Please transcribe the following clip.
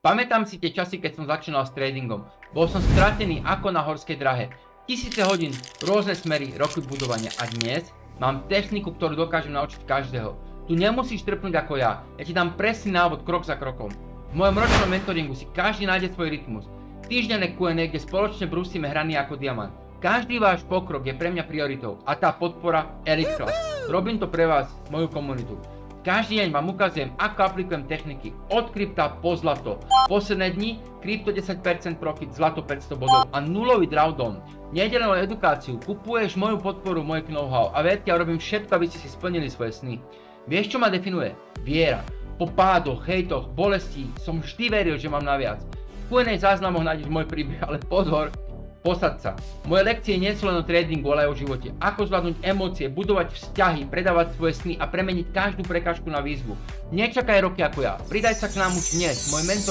Pamätám si tie časy, keď som začínal s tradingom. Bol som stratený ako na horskej drahe. Tisíce hodín, rôzne smery, roky budovania a dnes mám techniku, ktorú dokážem naučiť každého. Tu nemusíš trpnúť ako ja ti dám presný návod krok za krokom. V mojom ročnom mentoringu si každý nájde svoj rytmus. Týždenné Q&A, kde spoločne brúsime hraný ako diamant. Každý váš pokrok je pre mňa prioritou a tá podpora Elite Class. Robím to pre vás, moju komunitu. Každý deň vám ukazujem, ako aplikujem techniky od krypta po zlato. Posledné dni, krypto 10% profit, zlato 500 bodov a nulový drawdown. Nejde len o edukáciu, kupuješ moju podporu, môj know-how a vedte, ja robím všetko, aby ste si splnili svoje sny. Vieš, čo ma definuje? Viera. Po pádoch, hejtoch, bolestí som vždy veril, že mám naviac. V Q&A záznamoch nájdeš môj príbeh, ale pozor, posad sa. Moje lekcie nie sú len o tradingu, ale aj o živote. Ako zvládnuť emócie, budovať vzťahy, predávať svoje sny a premeniť každú prekážku na výzvu. Nečakaj roky ako ja. Pridaj sa k nám už dnes. Môj mentor